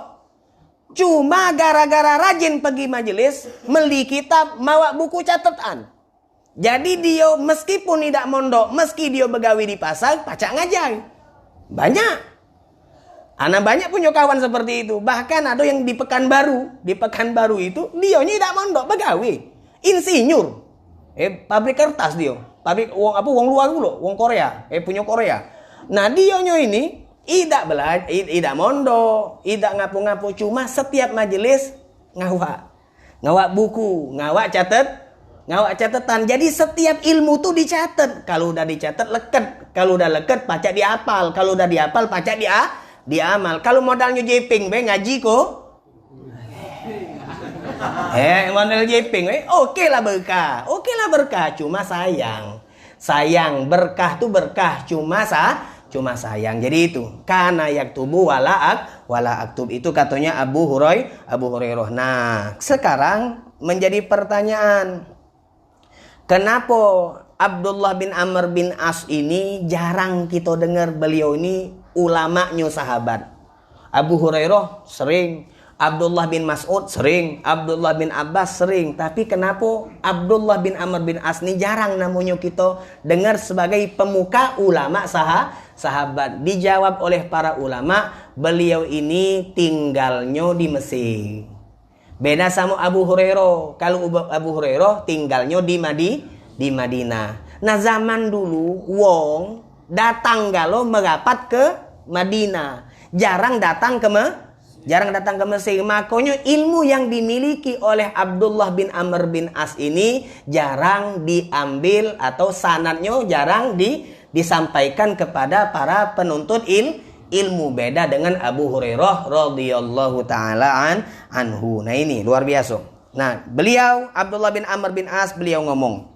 Cuma gara-gara rajin pergi majelis, beli kitab, mawa buku catatan. Jadi dia meskipun tidak mondok, meski dia begawi di pasar, pacak ngajar. Banyak. Anak banyak punya kawan seperti itu. Bahkan ada yang di Pekanbaru. Di Pekanbaru itu, dia tidak mondok, begawe. Insinyur. Pabrik kertas dia. Pabrik wong luar dulu, wong Korea. Punya Korea. Nah, dia ini tidak belajar, tidak mondok, tidak ngapu-ngapu, cuma setiap majelis ngawak. Ngawak buku, ngawak catatan. Jadi setiap ilmu tuh dicatat. Kalau udah dicatat leket. Kalau udah leket pacak dihafal. Kalau udah dihafal pacak diamal. Kalau modalnya jeping ngaji kok. Modal jeping oke lah berkah. Cuma sayang berkah tuh berkah cuma sayang. Jadi itu kana yaktubu wala aktub, itu katanya Abu Hurairah. Nah, sekarang menjadi pertanyaan, kenapa Abdullah bin Amr bin As ini jarang kita dengar beliau ini ulamanya sahabat? Abu Hurairah sering, Abdullah bin Mas'ud sering, Abdullah bin Abbas sering. Tapi kenapa Abdullah bin Amr bin As ini jarang namanya kita dengar sebagai pemuka ulama sahabat? Dijawab oleh para ulama, beliau ini tinggalnya di Mesir. Beda sama Abu Hurairah. Kalau Abu Hurairah tinggalnya di Madinah. Nah, zaman dulu wong datang galo merapat ke Madinah. Jarang datang ke Mesir. Makanya ilmu yang dimiliki oleh Abdullah bin Amr bin As ini jarang diambil atau sanadnya jarang disampaikan kepada para penuntut ilmu. Beda dengan Abu Hurairah radhiyallahu taala anhu. Nah, ini luar biasa. Nah, beliau Abdullah bin Amr bin As beliau ngomong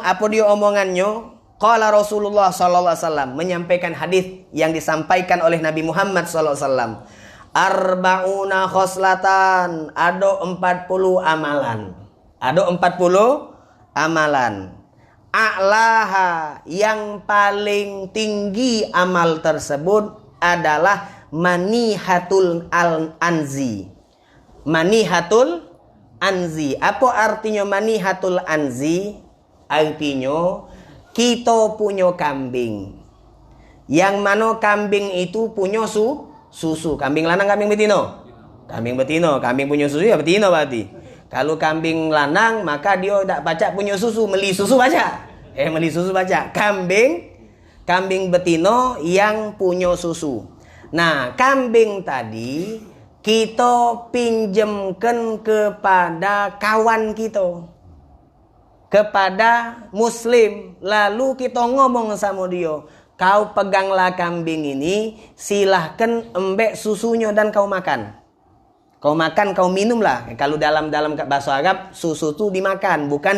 apa dia omongannya? Qala Rasulullah sallallahu alaihi wasallam, menyampaikan hadis yang disampaikan oleh Nabi Muhammad sallallahu alaihi wasallam. Arba'una khoslatan, ada 40 amalan. A'laha, yang paling tinggi amal tersebut adalah manihatul anzi. Manihatul anzi. Apa artinya manihatul anzi? Artinya kita punya kambing. Yang mana kambing itu punya susu. Kambing lanang, kambing betina. Kambing punya susu ya betina berarti. Kalau kambing lanang maka dia tidak baca punya susu, meli susu baca. Kambing betina yang punya susu. Nah, kambing tadi kita pinjamkan kepada kawan kita, kepada muslim. Lalu kita ngomong sama dia, kau peganglah kambing ini, silahkan embek susunya dan kau makan. Kau minumlah. Kalau dalam bahasa Arab susu itu dimakan, bukan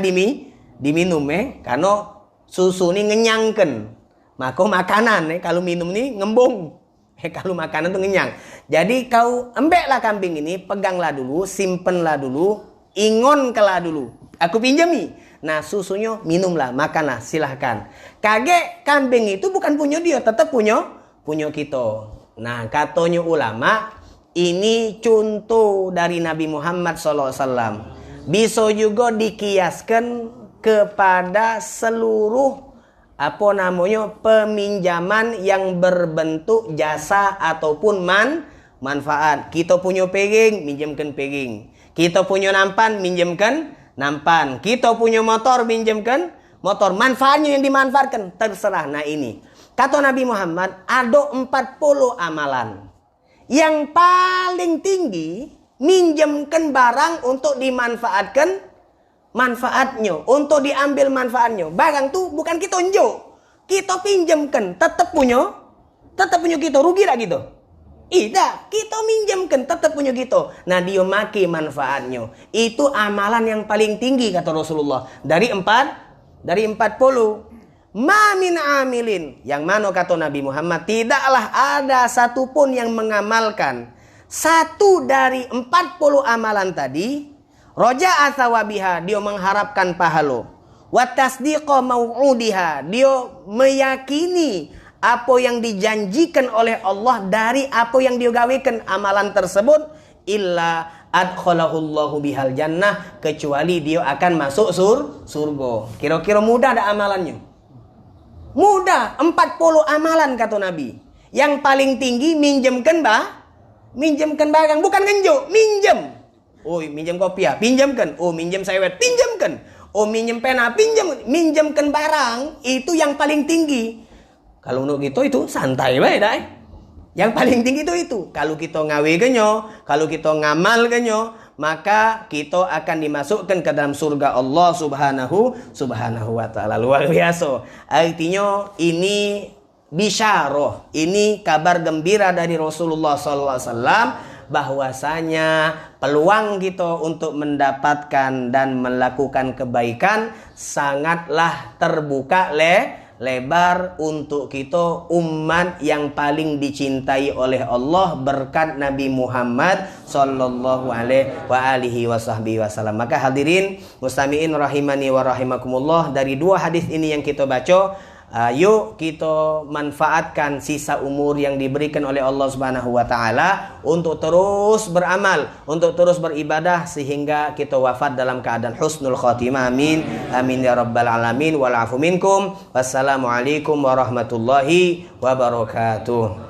diminum karena susu ini ngenyangkan. Maka makanan kalau minum ini ngembung. Kalau makanan itu ngenyang. Jadi kau embeklah kambing ini, peganglah dulu, simpenlah dulu, ingonkelah dulu. Aku pinjami. Nah, susunya minumlah, makanlah, silahkan. Kage kambing itu bukan punya dia, tetap punya kita. Nah, katanya ulama, ini contoh dari Nabi Muhammad SAW. Bisa juga dikiaskan kepada seluruh peminjaman yang berbentuk jasa ataupun manfaat. Kita punya piring, minjamkan piring. Kita punya nampan, minjamkan nampan. Kita punya motor, minjamkan motor. Manfaatnya yang dimanfaatkan, terserah. Nah, ini kata Nabi Muhammad, ada 40 amalan. Yang paling tinggi, minjamkan barang untuk dimanfaatkan manfaatnya, untuk diambil manfaatnya. Barang tuh bukan kita unjuk, kita pinjamkan, tetap punya kita. Rugi tak gitu? Tidak, kita minjamkan, tetap punya kita. Nah, dia maki manfaatnya. Itu amalan yang paling tinggi kata Rasulullah. Dari 40. Ma min amilin, yang mana kata Nabi Muhammad, tidaklah ada satupun yang mengamalkan satu dari 40 amalan tadi, roja'a thawabiha, dia mengharapkan pahala, wa tasdiqa mau'udiha, dia meyakini apa yang dijanjikan oleh Allah dari apa yang dia gawekan amalan tersebut, illa adkhalahullahu bihal jannah, kecuali dia akan masuk surga. Kira-kira mudah ada amalannya? Mudah, 40 amalan kata Nabi. Yang paling tinggi minjemkan barang, bukan ngenjuk, minjem. Oh, minjem kopi ya, pinjamkan. Oh, minjem sewet, pinjamkan. Oh, minjem pena, minjemkan barang, itu yang paling tinggi. Kalau untuk gitu itu santai bae dah. Yang paling tinggi itu. Kalau kita ngawe genyo, kalau kita ngamal genyo, maka kita akan dimasukkan ke dalam surga Allah subhanahu wa ta'ala. Luar biasa. Artinya ini bisyarah, ini kabar gembira dari Rasulullah SAW, bahwasanya peluang kita untuk mendapatkan dan melakukan kebaikan sangatlah terbuka lebar untuk kita, umat yang paling dicintai oleh Allah berkat Nabi Muhammad sallallahu alaihi wasallam. Maka hadirin mustami'in rahimani wa rahimakumullah, dari dua hadis ini yang kita baca, yuk kita manfaatkan sisa umur yang diberikan oleh Allah Subhanahu wa taala untuk terus beramal, untuk terus beribadah sehingga kita wafat dalam keadaan husnul khatimah. Amin. Amin ya rabbal alamin. Wal afu minkum. Wassalamualaikum warahmatullahi wabarakatuh.